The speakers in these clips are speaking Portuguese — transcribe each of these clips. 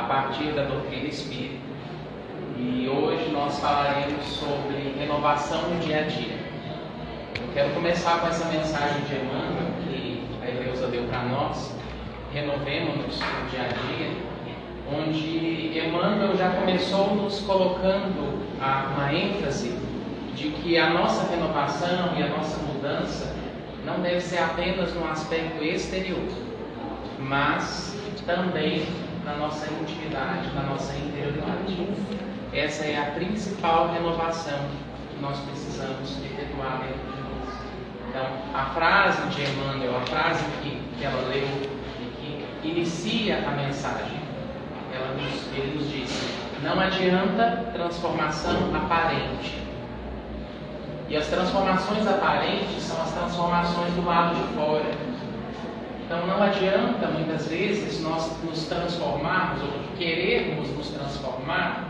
a partir da doutrina espírita. E hoje nós falaremos sobre renovação no dia a dia. Eu quero começar com essa mensagem de Emmanuel que a Eleusa deu para nós, renovemos-nos no dia a dia, onde Emmanuel já começou nos colocando uma ênfase de que a nossa renovação e a nossa mudança não deve ser apenas no aspecto exterior, mas também na nossa intimidade, na nossa interioridade. Essa é a principal renovação que nós precisamos efetuar dentro de nós. Então, a frase de Emmanuel, a frase que ela leu e que inicia a mensagem, ele nos diz: não adianta transformação aparente. E as transformações aparentes são as transformações do lado de fora. Então não adianta muitas vezes nós nos transformarmos ou querermos nos transformar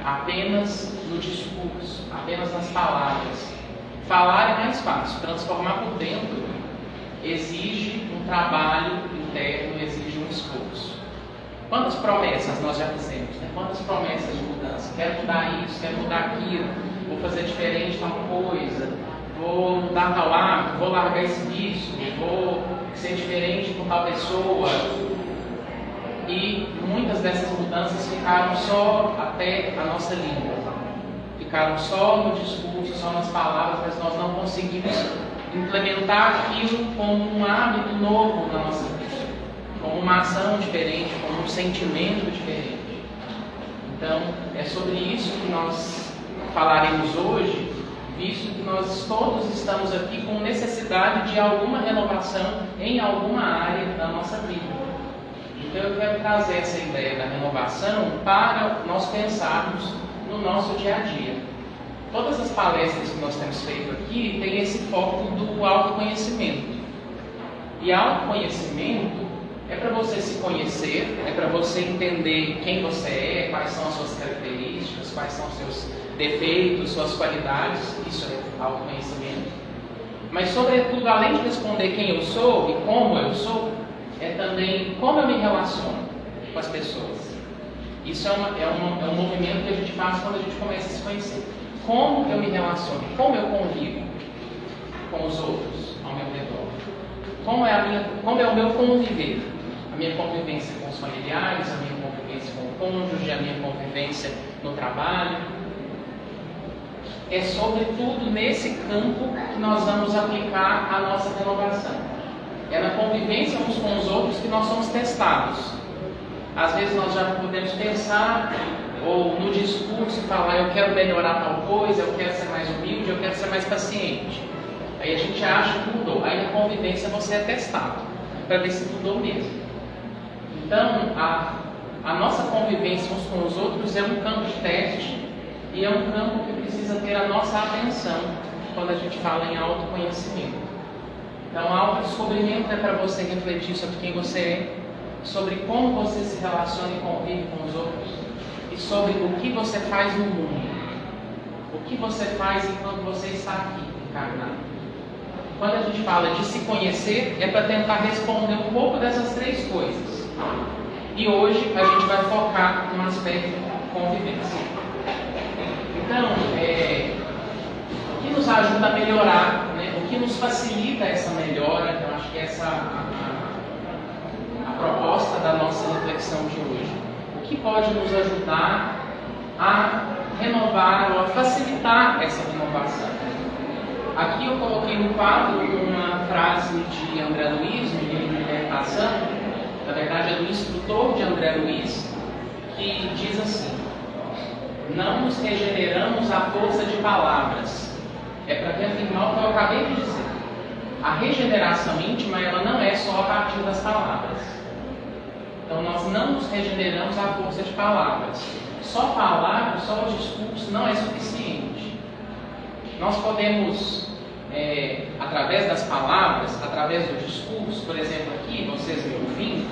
apenas no discurso, apenas nas palavras. Falar é mais fácil, transformar por dentro exige um trabalho interno, exige um esforço. Quantas promessas nós já fizemos, né? Quantas promessas de mudança? Quero mudar isso, quero mudar aquilo, vou fazer diferente tal coisa, vou mudar tal hábito, vou largar esse vício, vou ser diferente com tal pessoa. E muitas dessas mudanças ficaram só até a nossa língua, ficaram só no discurso, só nas palavras, mas nós não conseguimos implementar aquilo como um hábito novo na nossa vida, como uma ação diferente, como um sentimento diferente. Então, é sobre isso que nós falaremos hoje, visto que nós todos estamos aqui com necessidade de alguma renovação em alguma área da nossa vida. Então eu quero trazer essa ideia da renovação para nós pensarmos no nosso dia a dia. Todas as palestras que nós temos feito aqui têm esse foco do autoconhecimento. E autoconhecimento é para você se conhecer, é para você entender quem você é, quais são as suas características, quais são os seus defeitos, suas qualidades. Isso é autoconhecimento. Mas sobretudo, além de responder quem eu sou e como eu sou, é também como eu me relaciono com as pessoas. Isso é um movimento que a gente faz quando a gente começa a se conhecer. Como eu me relaciono, como eu convivo com os outros ao meu redor. Como é o meu conviver. A minha convivência com os familiares, a minha convivência com o cônjuge, a minha convivência no trabalho. É sobretudo nesse campo que nós vamos aplicar a nossa renovação. É na convivência uns com os outros que nós somos testados. Às vezes nós já podemos pensar, ou no discurso falar: eu quero melhorar tal coisa, eu quero ser mais humilde, eu quero ser mais paciente. Aí a gente acha que mudou. Aí na convivência você é testado, para ver se mudou mesmo. Então, a nossa convivência uns com os outros é um campo de teste, e é um campo que precisa ter a nossa atenção quando a gente fala em autoconhecimento. Então, autodescobrimento é para você refletir sobre quem você é, sobre como você se relaciona e convive com os outros, e sobre o que você faz no mundo, o que você faz enquanto você está aqui, encarnado. Quando a gente fala de se conhecer, é para tentar responder um pouco dessas três coisas. E hoje a gente vai focar no aspecto convivência. Então, o que nos ajuda a melhorar, né? O que nos facilita essa melhora, então acho que essa a proposta da nossa reflexão de hoje. O que pode nos ajudar a renovar ou a facilitar essa renovação? Aqui eu coloquei no quadro uma frase de André Luiz, no livro de Libertação, na verdade é do instrutor de André Luiz, que diz assim: não nos regeneramos à força de palavras. É para reafirmar o que eu acabei de dizer. A regeneração íntima, ela não é só a partir das palavras. Então nós não nos regeneramos à força de palavras. Só falar, só o discurso não é suficiente. Nós podemos, através das palavras, através do discurso, por exemplo aqui, vocês me ouvindo,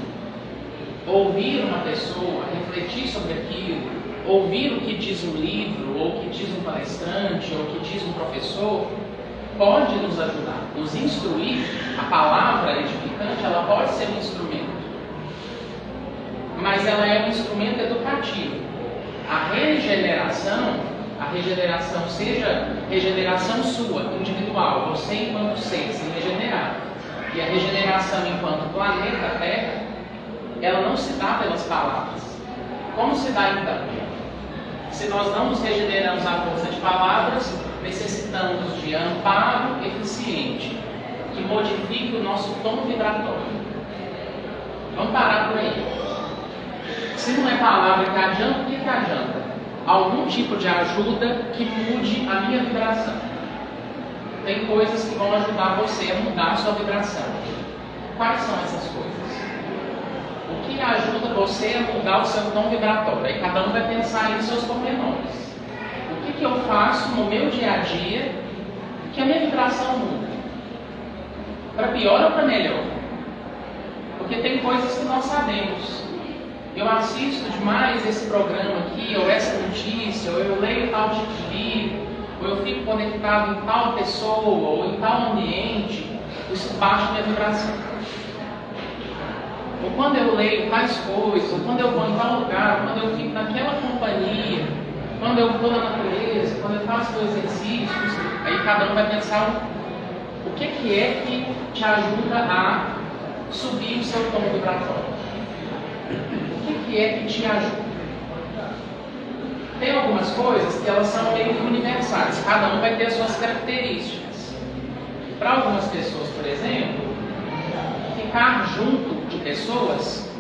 ouvir uma pessoa, refletir sobre aquilo, ouvir o que diz um livro, ou o que diz um palestrante, ou o que diz um professor, pode nos ajudar, nos instruir. A palavra edificante, ela pode ser um instrumento. mas ela é um instrumento educativo. A regeneração, seja regeneração sua, individual, você enquanto ser, se regenerar, e a regeneração enquanto planeta Terra, ela não se dá pelas palavras. Como se dá então? Se nós não nos regeneramos à força de palavras, necessitamos de amparo eficiente, que modifique o nosso tom vibratório. Vamos parar por aí. Se não é palavra que adianta, o que adianta? Algum tipo de ajuda que mude a minha vibração. Tem coisas que vão ajudar você a mudar a sua vibração. Quais são essas coisas? O que ajuda você a mudar o seu tom vibratório? Aí cada um vai pensar em seus pormenores. O que eu faço no meu dia a dia que a minha vibração muda? Para pior ou para melhor? Porque tem coisas que nós sabemos. Eu assisto demais esse programa aqui, ou essa notícia, ou eu leio tal tipo de livro, ou eu fico conectado em tal pessoa, ou em tal ambiente, isso baixa minha vibração. Ou quando eu leio tais coisas, ou quando eu vou em tal lugar, quando eu fico naquela companhia, quando eu vou na natureza, quando eu faço meus exercícios, aí cada um vai pensar o que é que te ajuda a subir o seu tom vibratório. O que é que te ajuda? Tem algumas coisas que elas são meio que universais, cada um vai ter as suas características. Para algumas pessoas, por exemplo, ficar junto de pessoas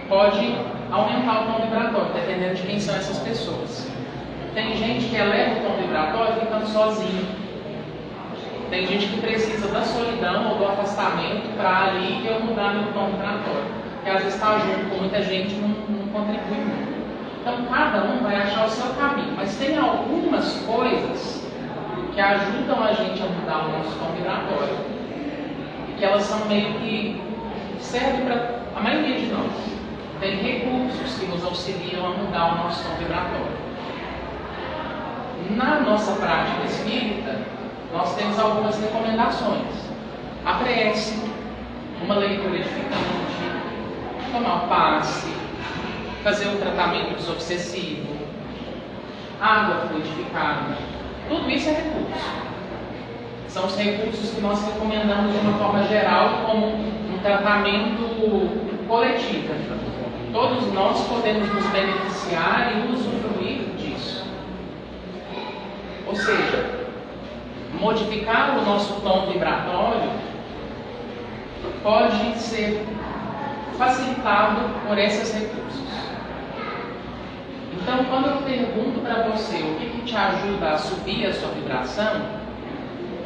pode aumentar o tom vibratório, dependendo de quem são essas pessoas. Tem gente que eleva o tom vibratório ficando sozinho. Tem gente que precisa da solidão ou do afastamento para ali eu mudar meu tom vibratório. Porque às vezes estar junto com muita gente não contribui muito. Então cada um vai achar o seu caminho. Mas tem algumas coisas que ajudam a gente a mudar o nosso tom vibratório. E que elas são meio que servem para a maioria de nós. Tem recursos que nos auxiliam a mudar o nosso tom vibratório. Na nossa prática espírita, nós temos algumas recomendações. A prece, uma leitura edificante, tomar o passe, fazer um tratamento desobsessivo, água fluidificada. Tudo isso é recurso. São os recursos que nós recomendamos de uma forma geral como um tratamento coletivo. Todos nós podemos nos beneficiar e usufruir disso. Ou seja, modificar o nosso tom vibratório pode ser facilitado por esses recursos. Então, quando eu pergunto para você o que te ajuda a subir a sua vibração,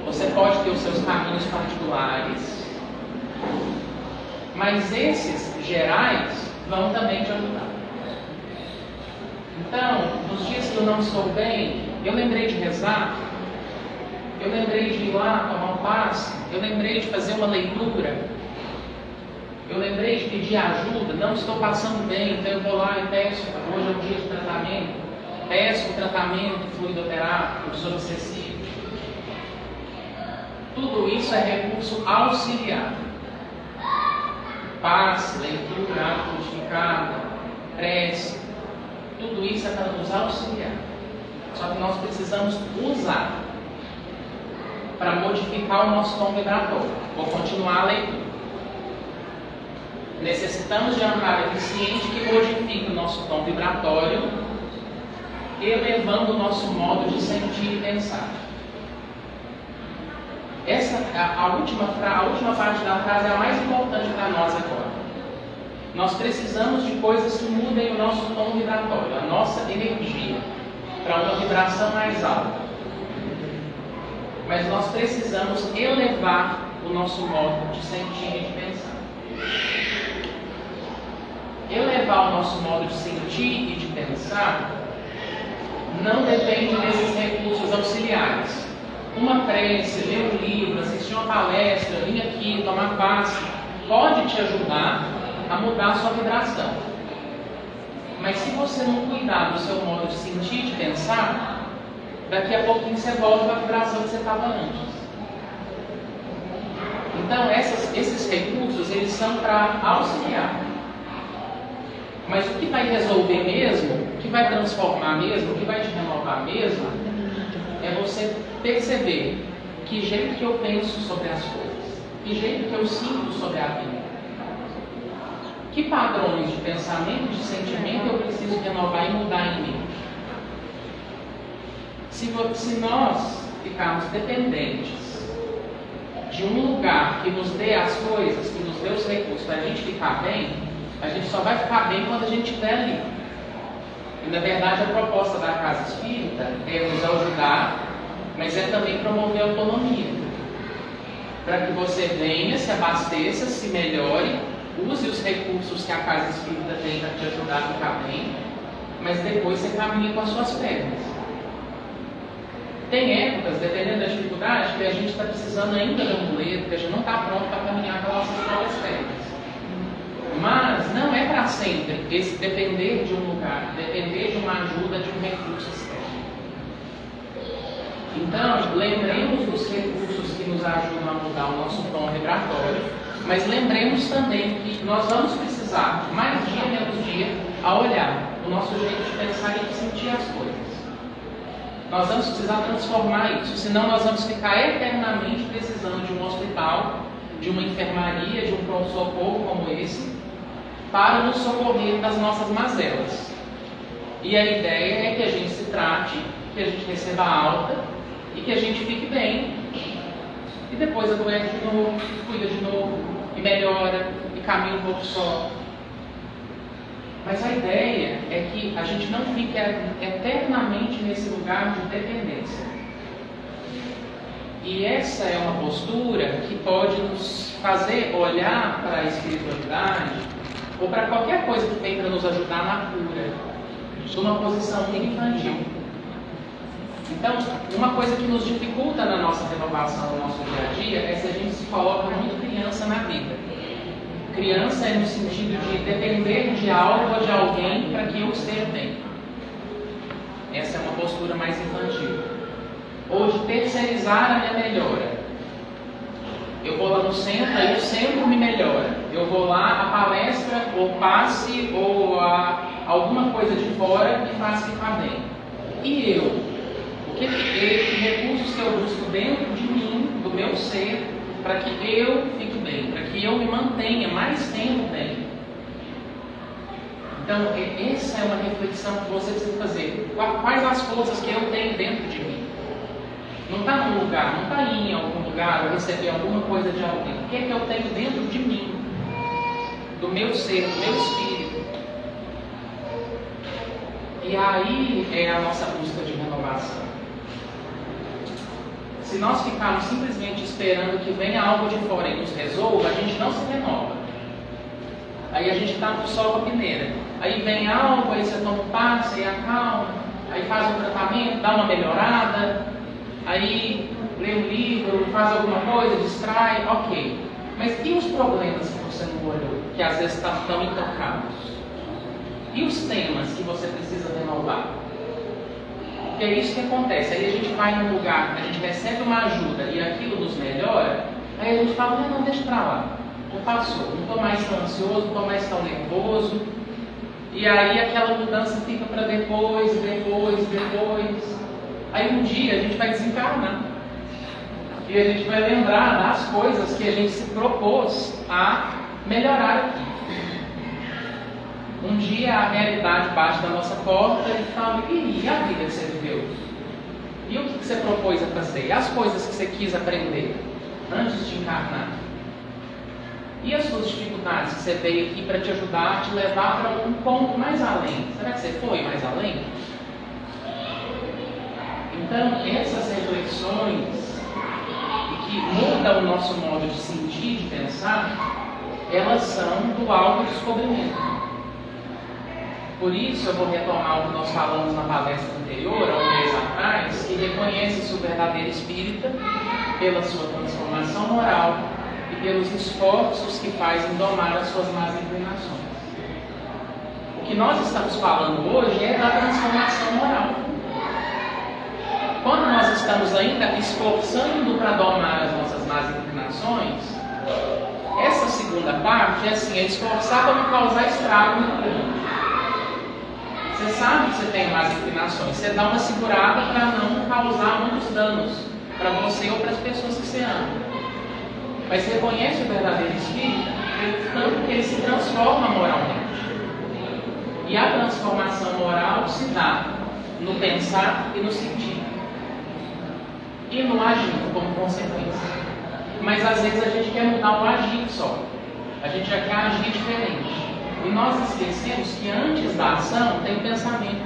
você pode ter os seus caminhos particulares, mas esses gerais vão também te ajudar. Então, nos dias que eu não estou bem, eu lembrei de rezar, eu lembrei de ir lá tomar um passe, eu lembrei de fazer uma leitura, eu lembrei de pedir ajuda, não estou passando bem, então eu vou lá e peço, hoje é um dia de tratamento, peço o tratamento fluidoterápico, desobsessivo. Tudo isso é recurso auxiliar. Passe, leitura, água fluidificada, prece, tudo isso é para nos auxiliar. Só que nós precisamos usar para modificar o nosso tom vibratório. Vou continuar a leitura. Necessitamos de amparo eficiente que modifique o nosso tom vibratório, elevando o nosso modo de sentir e pensar. A última parte da frase é a mais importante para nós agora. Nós precisamos de coisas que mudem o nosso tom vibratório, a nossa energia, para uma vibração mais alta. Mas nós precisamos elevar o nosso modo de sentir e de pensar. Elevar o nosso modo de sentir e de pensar não depende desses recursos auxiliares. Uma prece, ler um livro, assistir uma palestra, vir aqui, tomar passe, pode te ajudar a mudar a sua vibração. Mas se você não cuidar do seu modo de sentir e de pensar, daqui a pouquinho você volta para a vibração que você estava antes. Então esses recursos, eles são para auxiliar. Mas o que vai resolver mesmo, o que vai transformar mesmo, o que vai te renovar mesmo, é você perceber que jeito que eu penso sobre as coisas, que jeito que eu sinto sobre a vida, que padrões de pensamento, de sentimento eu preciso renovar e mudar em mim. Se nós ficarmos dependentes de um lugar que nos dê as coisas, que nos dê os recursos para a gente ficar bem, a gente só vai ficar bem quando a gente estiver ali. E na verdade a proposta da Casa Espírita é nos ajudar, mas é também promover a autonomia. Para que você venha, se abasteça, se melhore, use os recursos que a Casa Espírita tem para te ajudar a ficar bem, mas depois você caminha com as suas pernas. Tem épocas, dependendo da dificuldade, que a gente está precisando ainda de um amuleto, que a gente não está pronto para caminhar com as nossas próprias pernas. Mas não é para sempre esse depender de um lugar, depender de uma ajuda, de um recurso externo. Então, lembremos dos recursos que nos ajudam a mudar o nosso tom vibratório, mas lembremos também que nós vamos precisar, mais dia menos dia, a olhar o nosso jeito de pensar e de sentir as coisas. Nós vamos precisar transformar isso, senão nós vamos ficar eternamente precisando de um hospital, de uma enfermaria, de um pronto-socorro como esse, para nos socorrer das nossas mazelas. E a ideia é que a gente se trate, que a gente receba alta e que a gente fique bem. E depois adoece de novo, cuida de novo, e melhora, e caminha um pouco só. Mas a ideia é que a gente não fique eternamente nesse lugar de dependência. E essa é uma postura que pode nos fazer olhar para a espiritualidade ou para qualquer coisa que vem para nos ajudar na cura, de uma posição infantil. Então, uma coisa que nos dificulta na nossa renovação, no nosso dia a dia, é se a gente se coloca muito criança na vida. Criança é no sentido de depender de algo ou de alguém para que eu esteja bem. Essa é uma postura mais infantil. Ou de terceirizar a minha melhora. Eu vou lá no centro, aí o centro me melhora. Eu vou lá, a palestra, ou passe, ou alguma coisa de fora me faz ficar bem. E eu? Que recursos que eu busco dentro de mim, do meu ser, para que eu fique bem, para que eu me mantenha mais tempo bem. Então, essa é uma reflexão que você precisa fazer. Quais as forças que eu tenho dentro de mim? Não está num lugar, não está em algum lugar, ou receber alguma coisa de alguém. O que é que eu tenho dentro de mim? Do meu ser, do meu espírito. E aí é a nossa busca de renovação. Se nós ficarmos simplesmente esperando que venha algo de fora e nos resolva, a gente não se renova. Aí a gente está no sol com a peneira. Aí vem algo, aí você toma um passe, aí acalma, aí faz um tratamento, dá uma melhorada, aí lê um livro, faz alguma coisa, distrai, ok. Mas e os problemas que você não olhou, que às vezes estão intocados? E os temas que você precisa renovar? Porque é isso que acontece. Aí a gente vai num lugar, a gente recebe uma ajuda e aquilo nos melhora, aí a gente fala, não, deixa pra lá, já passou, não estou mais tão ansioso, não estou mais tão nervoso. E aí aquela mudança fica para depois. Aí um dia a gente vai desencarnar. E a gente vai lembrar das coisas que a gente se propôs a melhorar aqui. Um dia a realidade bate na nossa porta e fala, e a vida que você viveu? E o que você propôs a fazer? E as coisas que você quis aprender antes de encarnar? E as suas dificuldades que você veio aqui para te ajudar, a te levar para um ponto mais além? Será que você foi mais além? Então, essas reflexões que mudam o nosso modo de sentir, de pensar, elas são do autodescobrimento. Por isso, eu vou retomar o que nós falamos na palestra anterior, há um mês atrás, que reconhece-se o verdadeiro espírita pela sua transformação moral e pelos esforços que faz em domar as suas más inclinações. O que nós estamos falando hoje é da transformação moral. Quando nós estamos ainda esforçando para domar as nossas más inclinações, essa segunda parte é assim, é esforçar para não causar estrago muito grande. Você sabe que você tem más inclinações, você dá uma segurada para não causar muitos danos para você ou para as pessoas que você ama. Mas você reconhece o verdadeiro espírito, tanto que ele se transforma moralmente. E a transformação moral se dá no pensar e no sentir. E no agir como consequência. Mas às vezes a gente quer mudar o agir só. A gente já quer agir diferente. E nós esquecemos que antes da ação tem o pensamento,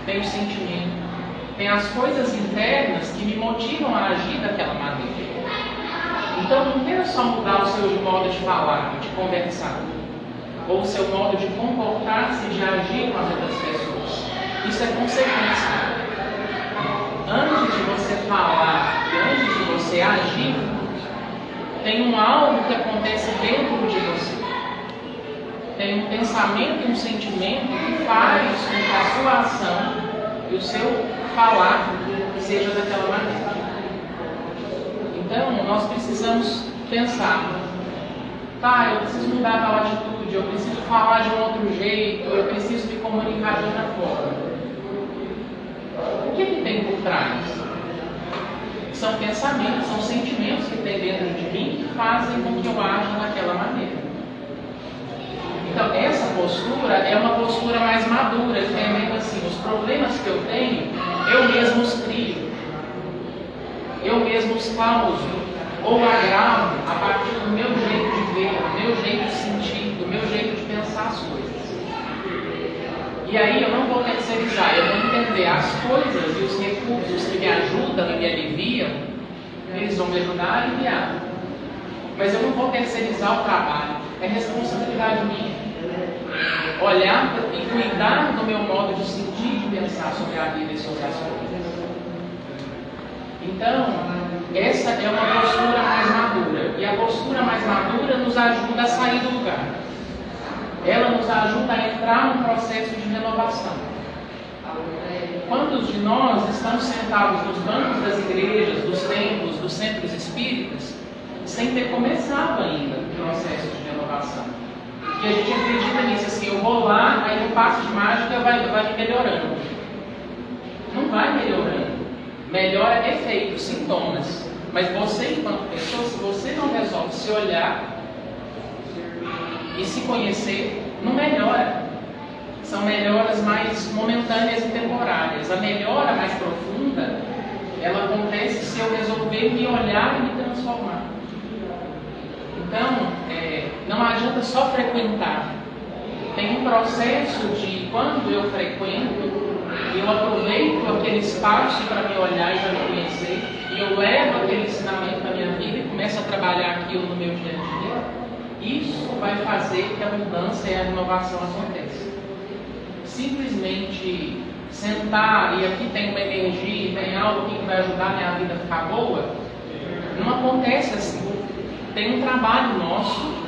tem o sentimento, tem as coisas internas que me motivam a agir daquela maneira. Então não queira só mudar o seu modo de falar, de conversar, ou o seu modo de comportar-se, de agir com as outras pessoas. Isso é consequência. Antes de você falar e antes de você agir, tem algo que acontece dentro de você. Tem um pensamento e um sentimento que faz com que a sua ação e o seu falar seja daquela maneira. Então, nós precisamos pensar, tá, eu preciso mudar tal atitude, eu preciso falar de um outro jeito, eu preciso me comunicar de outra forma. O que tem por trás? São pensamentos, são sentimentos que tem dentro de mim que fazem com que eu aja daquela maneira. Então, essa postura é uma postura mais madura, entendendo assim, os problemas que eu tenho, eu mesmo os crio, eu mesmo os causo, ou agravo a partir do meu jeito de ver, do meu jeito de sentir, do meu jeito de pensar as coisas. E aí eu não vou terceirizar, eu vou entender as coisas e os recursos que me ajudam e me aliviam, eles vão me ajudar a aliviar. Mas eu não vou terceirizar o trabalho, é responsabilidade minha. Olhar e cuidar do meu modo de sentir e de pensar sobre a vida e sobre as coisas. Então, essa é uma postura mais madura. E a postura mais madura nos ajuda a sair do lugar. Ela nos ajuda a entrar num processo de renovação. Quantos de nós estamos sentados nos bancos das igrejas, dos templos, dos centros espíritas, sem ter começado ainda o processo de renovação? E a gente acredita nisso, assim, eu vou lá, aí no passo de mágica vai me melhorando. Não vai melhorando. Melhora efeitos, sintomas. Mas você, enquanto pessoa, se você não resolve se olhar e se conhecer, não melhora. São melhoras mais momentâneas e temporárias. A melhora mais profunda, ela acontece se eu resolver me olhar e me transformar. Então, não adianta só frequentar. Tem um processo de, quando eu frequento, eu aproveito aquele espaço para me olhar e para me conhecer, e eu levo aquele ensinamento para a minha vida e começo a trabalhar aquilo no meu dia a dia. Isso vai fazer que a mudança e a renovação aconteçam. Simplesmente sentar e aqui tem uma energia, tem algo que vai ajudar a minha vida a ficar boa, não acontece assim. Tem um trabalho nosso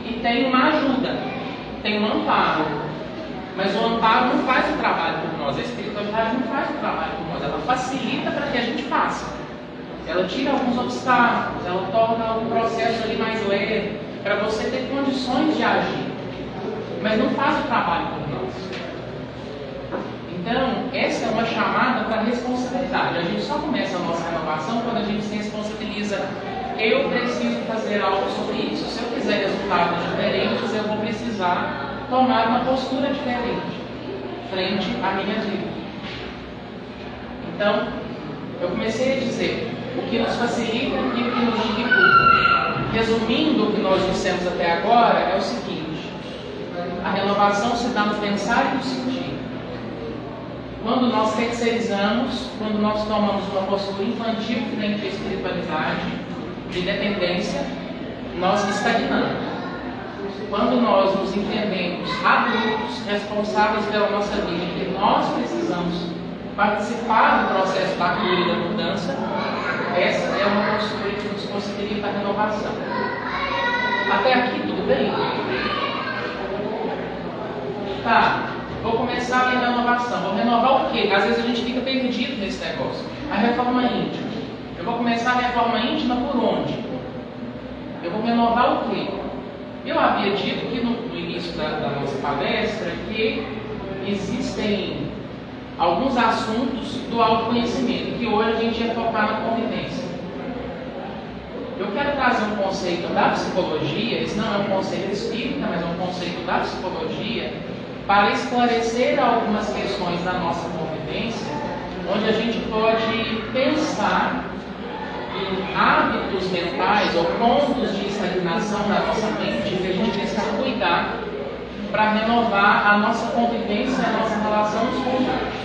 e tem uma ajuda, tem um amparo. Mas o amparo não faz o trabalho por nós, a espiritualidade não faz o trabalho por nós, ela facilita para que a gente faça. Ela tira alguns obstáculos, ela torna o processo ali mais leve, para você ter condições de agir. Mas não faz o trabalho por nós. Então, essa é uma chamada para responsabilidade. A gente só começa a nossa renovação quando a gente se responsabiliza. Eu preciso fazer algo sobre isso. Se eu quiser resultados diferentes, eu vou precisar tomar uma postura diferente frente à minha vida. Então, eu comecei a dizer o que nos facilita e o que nos dificulta. Resumindo o que nós dissemos até agora, é o seguinte: a renovação se dá no pensar e no sentir. Quando nós terceirizamos, quando nós tomamos uma postura infantil frente à espiritualidade, de dependência, nós estagnamos. Quando nós nos entendemos adultos, responsáveis pela nossa vida, que nós precisamos participar do processo da cura e da mudança, essa é uma postura que nos possibilita a renovação. Até aqui tudo bem? Tá, vou começar a renovação. Vou renovar o quê? Às vezes a gente fica perdido nesse negócio. A reforma íntima. Eu vou começar a reforma íntima por onde? Eu vou renovar o quê? Eu havia dito que no início da nossa palestra que existem alguns assuntos do autoconhecimento, que hoje a gente ia focar na convivência. Eu quero trazer um conceito da psicologia, esse não é um conceito espírita, mas é um conceito da psicologia, para esclarecer algumas questões da nossa convivência, onde a gente pode pensar em hábitos mentais ou pontos de estagnação da nossa mente que a gente precisa cuidar para renovar a nossa convivência, a nossa relação com os outros.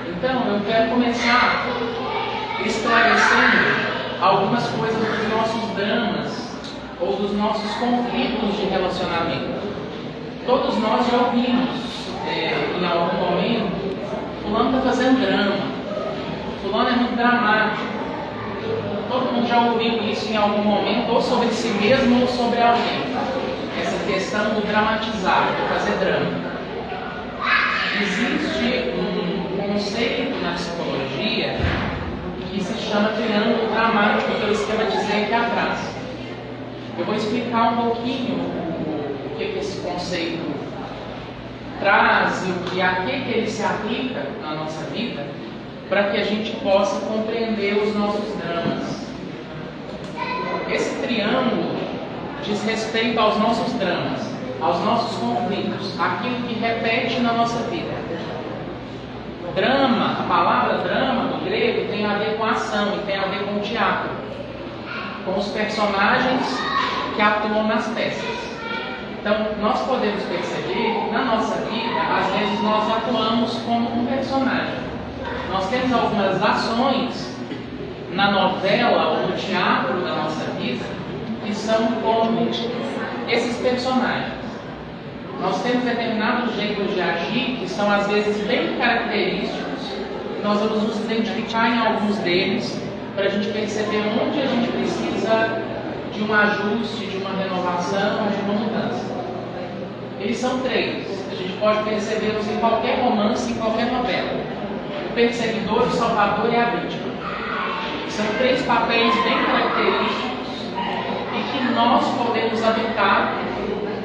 Então, eu quero começar esclarecendo algumas coisas dos nossos dramas ou dos nossos conflitos de relacionamento. Todos nós já ouvimos em algum momento: fulano está fazendo drama, fulano é muito dramático. Todo mundo já ouviu isso em algum momento, ou sobre si mesmo ou sobre alguém. Essa questão do dramatizar, do fazer drama. Existe um conceito na psicologia que se chama triângulo dramático, que eu esquematizei aqui atrás. Eu vou explicar um pouquinho o que esse conceito traz e a que ele se aplica na nossa vida, para que a gente possa compreender os nossos dramas. Esse triângulo diz respeito aos nossos dramas, aos nossos conflitos, aquilo que repete na nossa vida. Drama, a palavra drama no grego tem a ver com ação e tem a ver com o teatro, com os personagens que atuam nas peças. Então, nós podemos perceber que na nossa vida, às vezes nós atuamos como um personagem. Nós temos algumas ações na novela ou no teatro da nossa vida que são como esses personagens. Nós temos determinados jeitos de agir que são às vezes bem característicos. Nós vamos nos identificar em alguns deles para a gente perceber onde a gente precisa de um ajuste, de uma renovação, de uma mudança. Eles são três. A gente pode percebê-los em qualquer romance, em qualquer novela: o perseguidor, o salvador e a vítima. São três papéis bem característicos e que nós podemos habitar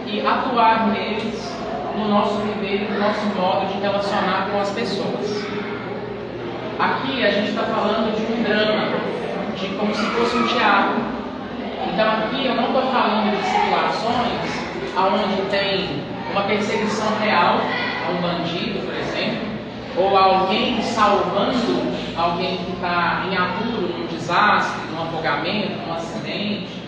e atuar neles no nosso viver e no nosso modo de relacionar com as pessoas. Aqui a gente está falando de um drama, de como se fosse um teatro. Então aqui eu não estou falando de situações onde tem uma perseguição real a um bandido, por exemplo, ou alguém salvando alguém que está em apuro, num desastre, num afogamento, num acidente,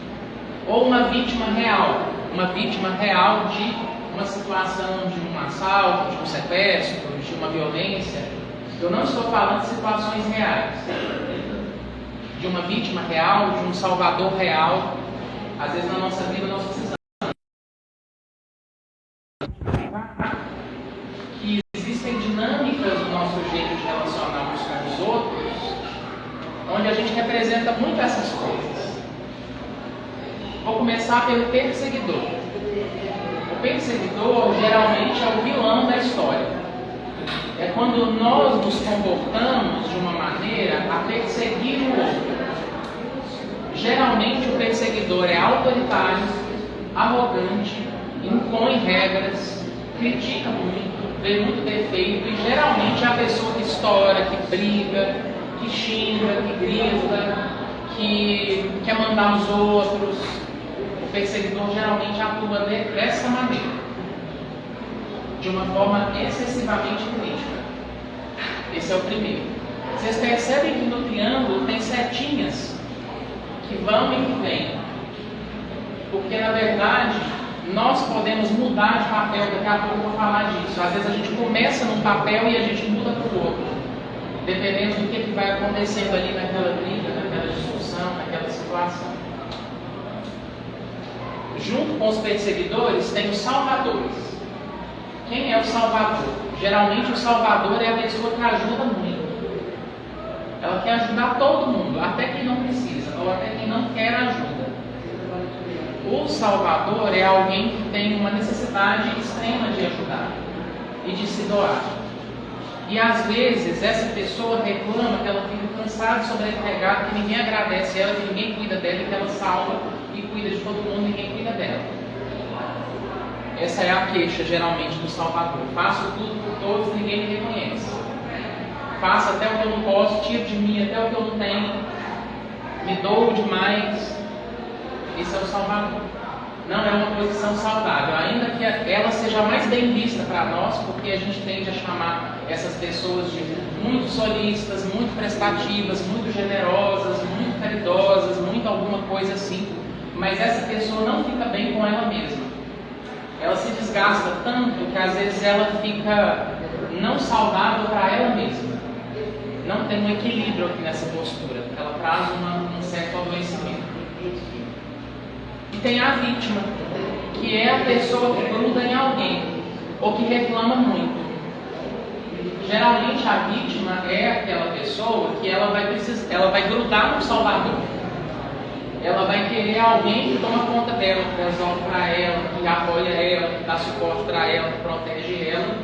ou uma vítima real de uma situação de um assalto, de um sequestro, de uma violência. Eu não estou falando de situações reais, de uma vítima real, de um salvador real. Às vezes na nossa vida nós precisamos que existem dinâmicas do nosso jeito de relacionar uns com os outros, onde a gente representa muito essas coisas. Vou começar pelo perseguidor. O perseguidor geralmente é o vilão da história. É quando nós nos comportamos de uma maneira a perseguir o outro. Geralmente o perseguidor é autoritário, arrogante, impõe regras, critica muito, vê muito defeito, e geralmente é a pessoa que estoura, que briga, que xinga, que grita, que quer mandar os outros. O perseguidor geralmente atua dessa maneira, de uma forma excessivamente crítica. Esse é o primeiro. Vocês percebem que no triângulo tem setinhas que vão e que vêm, porque na verdade nós podemos mudar de papel. Daqui a pouco eu vou falar disso. Às vezes a gente começa num papel e a gente muda para o outro, dependendo do que vai acontecendo ali naquela briga, naquela discussão, naquela situação. Junto com os perseguidores tem os salvadores. Quem é o salvador? Geralmente o salvador é a pessoa que ajuda muito. Ela quer ajudar todo mundo, até quem não precisa, ou até quem não quer ajuda. O salvador é alguém que tem uma necessidade extrema de ajudar e de se doar. E às vezes essa pessoa reclama que ela fica cansada, sobrecarregada, que ninguém agradece ela, que ninguém cuida dela, que ela salva e cuida de todo mundo e ninguém cuida dela. Essa é a queixa, geralmente, do Salvador. Faço tudo por todos, ninguém me reconhece. Faço até o que eu não posso, tiro de mim até o que eu não tenho, me dou demais. Esse é o Salvador. Não é uma posição saudável, ainda que ela seja mais bem vista para nós, porque a gente tende a chamar essas pessoas de muito solistas, muito prestativas, muito generosas, muito caridosas, muito alguma coisa assim. Mas essa pessoa não fica bem com ela mesma. Ela se desgasta tanto que às vezes ela fica não saudável para ela mesma. Não tem um equilíbrio aqui nessa postura, porque ela traz um certo adoecimento. E tem a vítima, que é a pessoa que gruda em alguém, ou que reclama muito. Geralmente a vítima é aquela pessoa que ela vai grudar no Salvador. Ela vai querer alguém que toma conta dela, que resolve para ela, que apoia ela, que dá suporte para ela, que protege ela.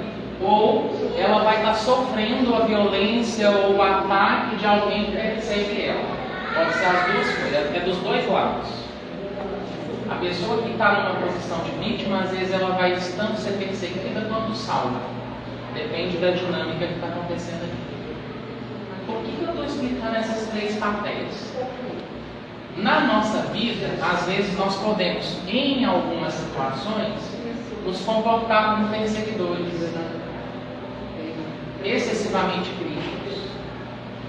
Ou ela vai estar sofrendo a violência ou o ataque de alguém que persegue ela. Pode ser as duas coisas, é dos dois lados. A pessoa que está numa posição de vítima, às vezes ela vai tanto ser perseguida quanto salva. Depende da dinâmica que está acontecendo aqui. Por que eu estou explicando esses três papéis? Na nossa vida, às vezes nós podemos, em algumas situações, nos comportar como perseguidores, excessivamente críticos.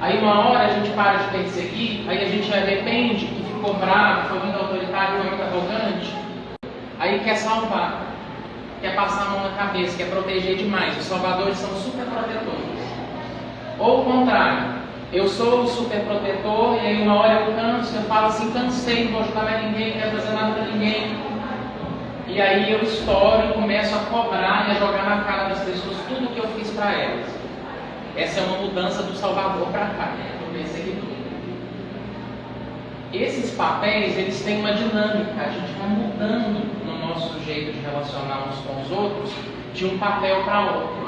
Aí uma hora a gente para de perseguir, aí a gente arrepende que ficou bravo, foi muito autoritário, foi muito arrogante, aí quer salvar, quer passar a mão na cabeça, quer proteger demais. Os salvadores são super protetores. Ou o contrário, eu sou o super protetor e aí uma hora eu canso, eu falo assim, cansei, não vou ajudar mais ninguém, não quero fazer nada para ninguém. E aí eu estouro e começo a cobrar e a jogar na cara das pessoas tudo o que eu fiz para elas. Essa é uma mudança do Salvador para cá, do perseguidor. Esses papéis, eles têm uma dinâmica, a gente vai mudando no nosso jeito de relacionar uns com os outros, de um papel para outro.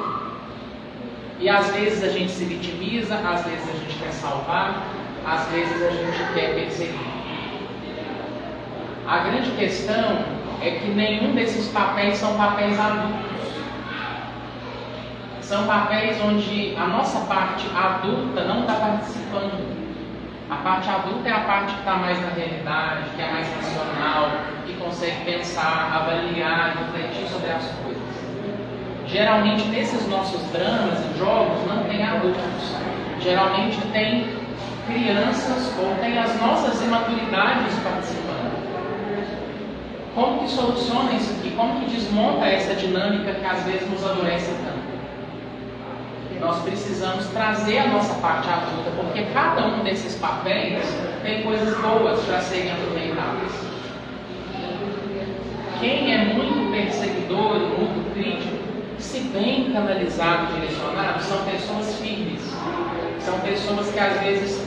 E às vezes a gente se vitimiza, às vezes a gente quer salvar, às vezes a gente quer perseguir. A grande questão é que nenhum desses papéis são papéis adultos. São papéis onde a nossa parte adulta não está participando. A parte adulta é a parte que está mais na realidade, que é mais racional, que consegue pensar, avaliar, refletir sobre as coisas. Geralmente nesses nossos dramas e jogos não tem adultos. Geralmente tem crianças ou tem as nossas imaturidades participando. Como que soluciona isso aqui? Como que desmonta essa dinâmica que às vezes nos adoece tanto? Nós precisamos trazer a nossa parte adulta, porque cada um desses papéis tem coisas boas para serem aproveitadas. Quem é muito perseguidor e muito crítico, se bem canalizado e direcionado, são pessoas firmes. São pessoas que às vezes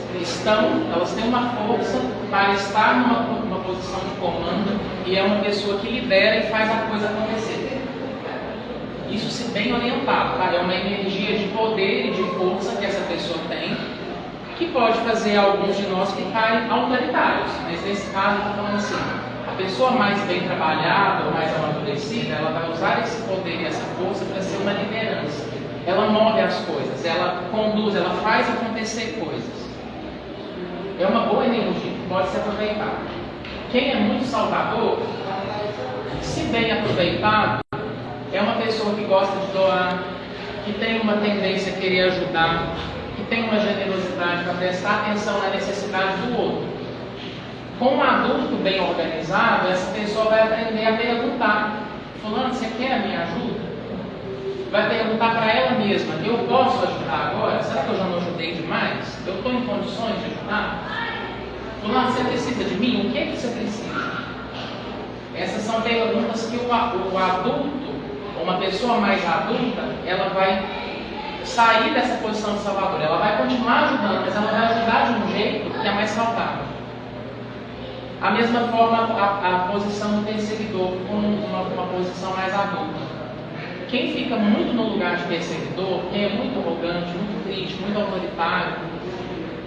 elas têm uma força para estar numa posição de comando e é uma pessoa que lidera e faz a coisa acontecer. Isso se bem orientado, tá? É uma energia de poder e de força que essa pessoa tem, que pode fazer alguns de nós ficarem autoritários. Mas nesse caso, eu estou falando assim, a pessoa mais bem trabalhada ou mais amadurecida, ela vai usar esse poder e essa força para ser uma liderança. Ela move as coisas, ela conduz, ela faz acontecer coisas. É uma boa energia que pode ser aproveitada. Quem é muito salvador, se bem aproveitado, é uma pessoa que gosta de doar, que tem uma tendência a querer ajudar, que tem uma generosidade para prestar atenção na necessidade do outro. Com um adulto bem organizado, essa pessoa vai aprender a perguntar: fulano, você quer a minha ajuda? Vai perguntar para ela mesma: eu posso ajudar agora? Será que eu já não ajudei demais? Eu estou em condições de ajudar? Fulano, você precisa de mim? O que é que você precisa? Essas são perguntas que o adulto, uma pessoa mais adulta, ela vai sair dessa posição de salvador. Ela vai continuar ajudando, mas ela vai ajudar de um jeito que é mais saudável. A mesma forma, a posição do perseguidor, como uma posição mais adulta. Quem fica muito no lugar de perseguidor, quem é muito arrogante, muito crítico, muito autoritário,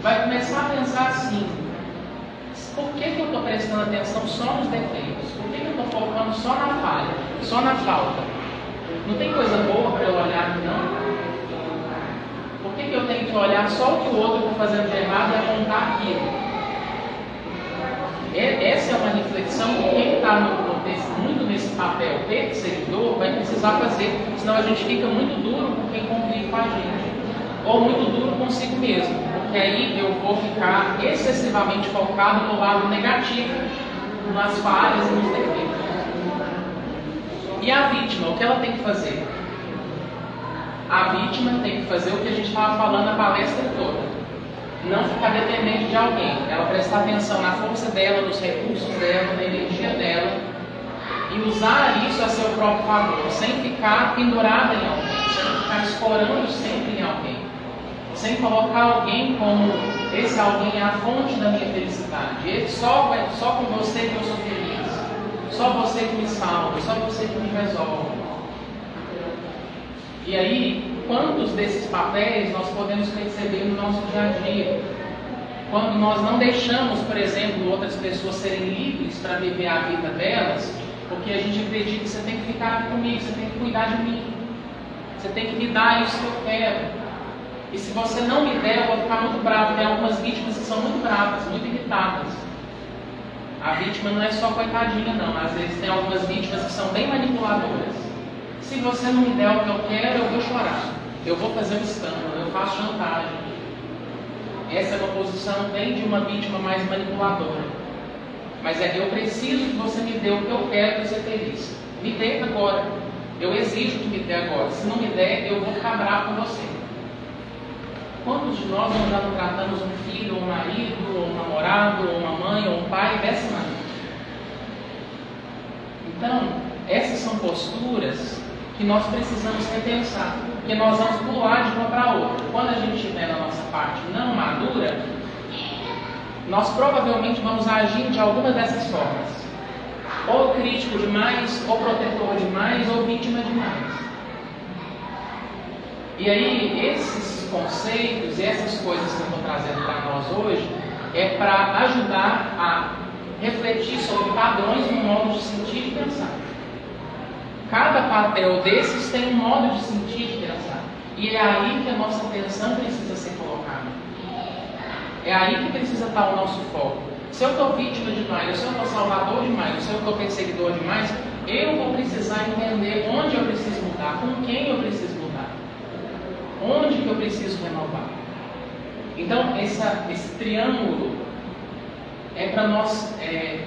vai começar a pensar assim: por que eu estou prestando atenção só nos defeitos? Por que eu estou estou focando só na falha, só na falta. Não tem coisa boa para eu olhar aqui, não? Por que eu tenho que olhar só o que o outro está fazendo de errado e apontar aquilo? Essa é uma reflexão que quem está muito nesse papel perseguidor vai precisar fazer, senão a gente fica muito duro com quem convive com a gente, ou muito duro consigo mesmo, porque aí eu vou ficar excessivamente focado no lado negativo, nas falhas e nos defeitos. E a vítima, o que ela tem que fazer? A vítima tem que fazer o que a gente estava falando a palestra toda. Não ficar dependente de alguém. Ela prestar atenção na força dela, nos recursos dela, na energia dela. E usar isso a seu próprio favor. Sem ficar pendurada em alguém. Sem ficar escorando sempre em alguém. Sem colocar alguém como esse alguém é a fonte da minha felicidade. Só com você que eu sou feliz. Só você que me salva. Só você que me resolve. E aí, quantos desses papéis nós podemos perceber no nosso dia a dia? Quando nós não deixamos, por exemplo, outras pessoas serem livres para viver a vida delas, porque a gente acredita que você tem que ficar comigo, você tem que cuidar de mim, você tem que me dar isso que eu quero. E se você não me der, eu vou ficar muito bravo. Tem algumas vítimas que são muito bravas, muito irritadas. A vítima não é só coitadinha, não. Às vezes tem algumas vítimas que são bem manipuladoras. Se você não me der o que eu quero, eu vou chorar. Eu vou fazer um escândalo, eu faço chantagem. Essa é uma posição bem de uma vítima mais manipuladora. Mas eu preciso que você me dê o que eu quero para ser feliz. Me dê agora. Eu exijo que me dê agora. Se não me der, eu vou ficar bravo com você. Quantos de nós já não tratamos um filho, um marido, ou um namorado, ou uma mãe, ou um pai dessa maneira? Então, essas são posturas que nós precisamos repensar, porque nós vamos pular de uma para outra. Quando a gente estiver na nossa parte não madura, nós provavelmente vamos agir de alguma dessas formas. Ou crítico demais, ou protetor demais, ou vítima demais. E aí, esses conceitos e essas coisas que eu estou trazendo para nós hoje é para ajudar a refletir sobre padrões no modo de sentir e de pensar. Cada papel desses tem um modo de sentir e de pensar. E é aí que a nossa atenção precisa ser colocada. É aí que precisa estar o nosso foco. Se eu estou vítima demais, ou se eu estou salvador demais, ou se eu estou perseguidor demais, eu vou precisar entender onde eu preciso mudar, com quem eu preciso mudar, onde que eu preciso renovar. Então, esse triângulo é para nós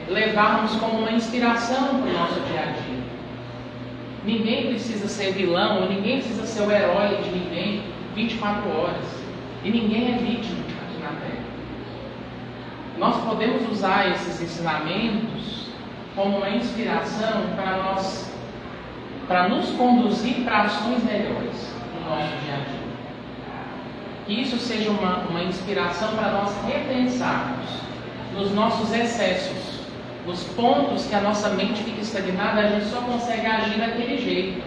levarmos como uma inspiração para o nosso dia a dia. Ninguém precisa ser vilão, ou ninguém precisa ser o herói de ninguém 24 horas. E ninguém é vítima aqui na Terra. Nós podemos usar esses ensinamentos como uma inspiração para nos conduzir para ações melhores no nosso dia a dia. Que isso seja uma inspiração para nós repensarmos nos nossos excessos, nos pontos que a nossa mente fica estagnada, a gente só consegue agir daquele jeito.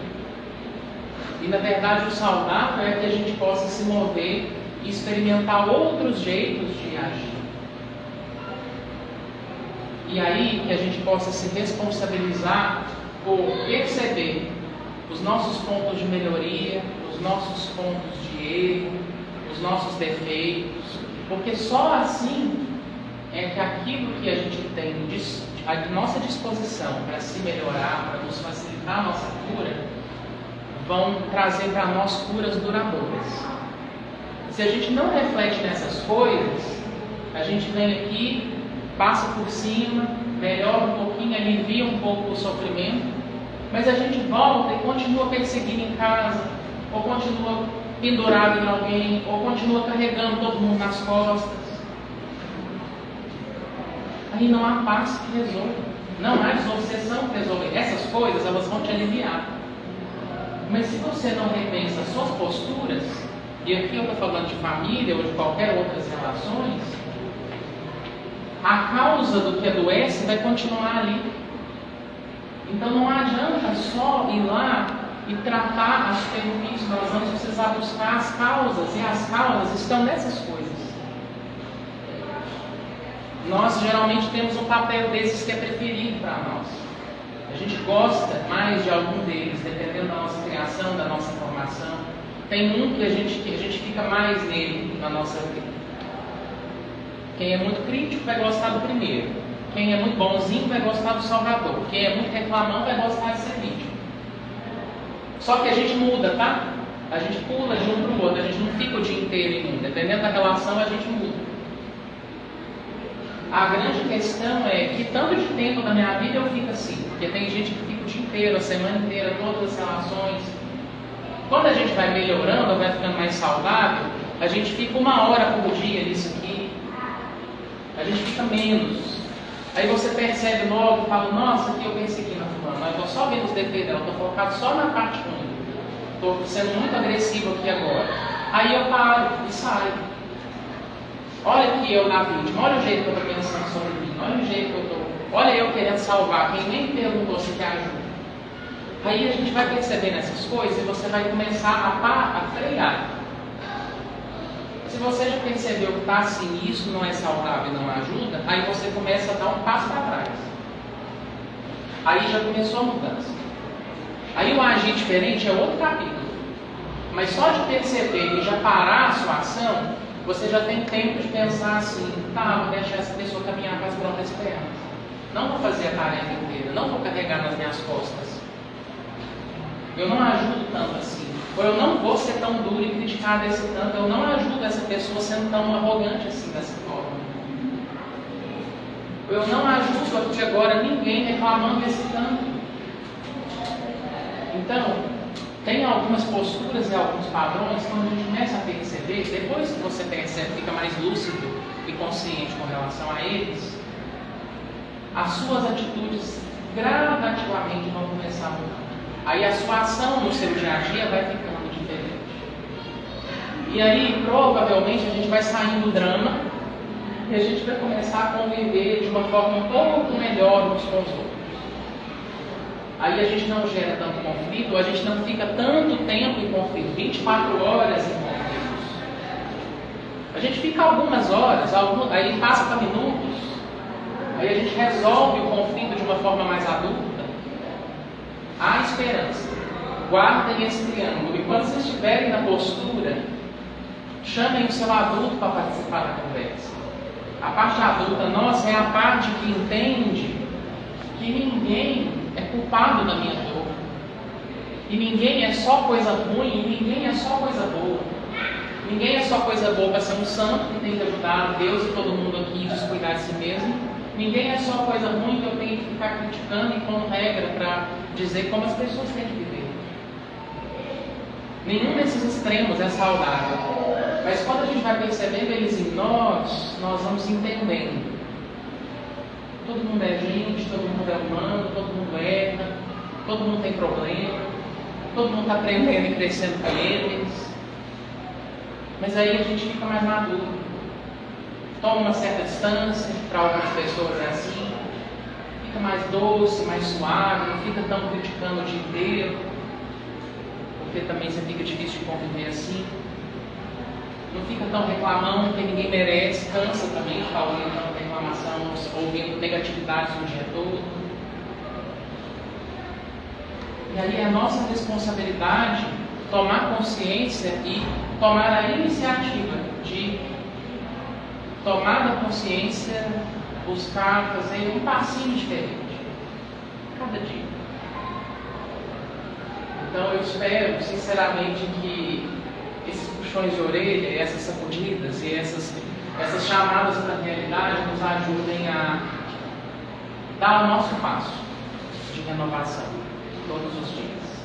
E na verdade o saudável é que a gente possa se mover e experimentar outros jeitos de agir. E aí que a gente possa se responsabilizar por perceber os nossos pontos de melhoria, os nossos pontos de erro, os nossos defeitos, porque só assim é que aquilo que a gente tem à nossa disposição para se melhorar, para nos facilitar a nossa cura, vão trazer para nós curas duradouras. Se a gente não reflete nessas coisas, a gente vem aqui, passa por cima, melhora um pouquinho, alivia um pouco o sofrimento, mas a gente volta e continua perseguindo em casa, ou continua pendurado em alguém, ou continua carregando todo mundo nas costas. Aí não há paz que resolva, não há desobsessão que resolva. Essas coisas, elas vão te aliviar. Mas se você não repensa as suas posturas, e aqui eu estou falando de família ou de qualquer outras relações, a causa do que adoece vai continuar ali. Então não adianta só ir lá e tratar a superfície, nós vamos precisar buscar as causas, e as causas estão nessas coisas. Nós geralmente temos um papel desses que é preferido para nós. gente gosta mais de algum deles, dependendo da nossa criação, da nossa formação. Tem um que a gente fica mais nele na nossa vida. Quem é muito crítico vai gostar do primeiro. Quem é muito bonzinho vai gostar do Salvador. Quem é muito reclamão vai gostar de ser vítima. Só que a gente muda, tá? A gente pula de um para o outro. A gente não fica o dia inteiro em um. Dependendo da relação, a gente muda. A grande questão é que tanto de tempo da minha vida eu fico assim. Porque tem gente que fica o dia inteiro, a semana inteira, todas as relações. Quando a gente vai melhorando, vai ficando mais saudável, a gente fica 1 hora por dia nisso aqui. A gente fica menos. Aí você percebe logo, fala, nossa, aqui eu pensei aqui na fulana, eu estou só vendo os defeitos dela, estou focado só na parte ruim. Estou sendo muito agressivo aqui agora. Aí eu paro e saio. Olha aqui eu na vítima, olha o jeito que eu estou pensando sobre mim, olha o jeito que eu estou. Olha eu querendo salvar, quem nem perguntou se quer ajuda. Aí a gente vai percebendo essas coisas e você vai começar a frear. Se você já percebeu que está assim, isso não é saudável e não ajuda, aí você começa a dar um passo para trás. Aí já começou a mudança. Aí o agir diferente é outro capítulo. Mas só de perceber e já parar a sua ação, você já tem tempo de pensar assim, tá, vou deixar essa pessoa caminhar com as próprias pernas. Não vou fazer a tarefa inteira, não vou carregar nas minhas costas. Eu não ajudo tanto assim. Ou eu não vou ser tão duro e criticar desse tanto. Eu não ajudo essa pessoa sendo tão arrogante assim, dessa forma. Eu não ajudo aqui agora ninguém reclamando desse tanto. Então, tem algumas posturas e alguns padrões que quando a gente começa a perceber, depois que você percebe, fica mais lúcido e consciente com relação a eles, as suas atitudes gradativamente vão começar a mudar. Aí a sua ação no seu dia a dia vai ficando diferente. E aí, provavelmente, a gente vai sair do drama e a gente vai começar a conviver de uma forma um pouco melhor uns com os outros. Aí a gente não gera tanto conflito, a gente não fica tanto tempo em conflito, 24 horas em conflitos. A gente fica algumas horas, aí passa para minutos, aí a gente resolve o conflito de uma forma mais adulta. Há esperança. Guardem esse triângulo. E quando vocês estiverem na postura, chamem o seu adulto para participar da conversa. A parte adulta nossa é a parte que entende que ninguém é culpado da minha dor. E ninguém é só coisa ruim, e ninguém é só coisa boa. Ninguém é só coisa boa para ser um santo que tem que ajudar Deus e todo mundo aqui a descuidar de si mesmo. Ninguém é só coisa ruim que eu tenho que ficar criticando e pondo regra para dizer como as pessoas têm que viver. Nenhum desses extremos é saudável. Mas quando a gente vai percebendo eles em nós vamos entendendo. Todo mundo é gente, todo mundo é humano, todo mundo erra, todo mundo tem problema, todo mundo está aprendendo e crescendo com eles. Mas aí a gente fica mais maduro. Toma uma certa distância, para algumas pessoas é assim, fica mais doce, mais suave, não fica tão criticando o dia inteiro, porque também você fica difícil de conviver assim. Não fica tão reclamando, porque ninguém merece, cansa também de ficar ouvindo tanta reclamação, ouvindo negatividades o dia todo. E aí é a nossa responsabilidade tomar consciência e tomar a iniciativa de tomar da consciência, buscar fazer um passinho diferente, cada dia. Então eu espero sinceramente que esses puxões de orelha, essas sacudidas e essas chamadas para a realidade nos ajudem a dar o nosso passo de renovação todos os dias,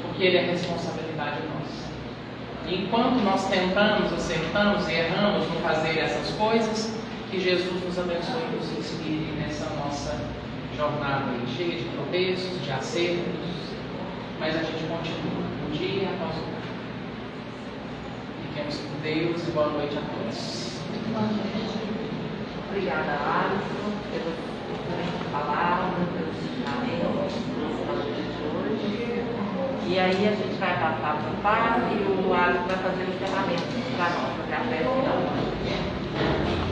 porque ele é responsabilidade nossa. E enquanto nós tentamos, acertamos e erramos no fazer essas coisas, que Jesus nos abençoe e nos inspire nessa nossa jornada cheia de tropeços, de acertos, mas a gente continua um dia após o outro. Fiquemos com Deus e boa noite a todos. Obrigada, Alisson, pela palavra, pelos ensinamentos de hoje. E aí a gente vai passar para o Padre e o Alisson vai fazer o encerramento para nós, até a festa da noite.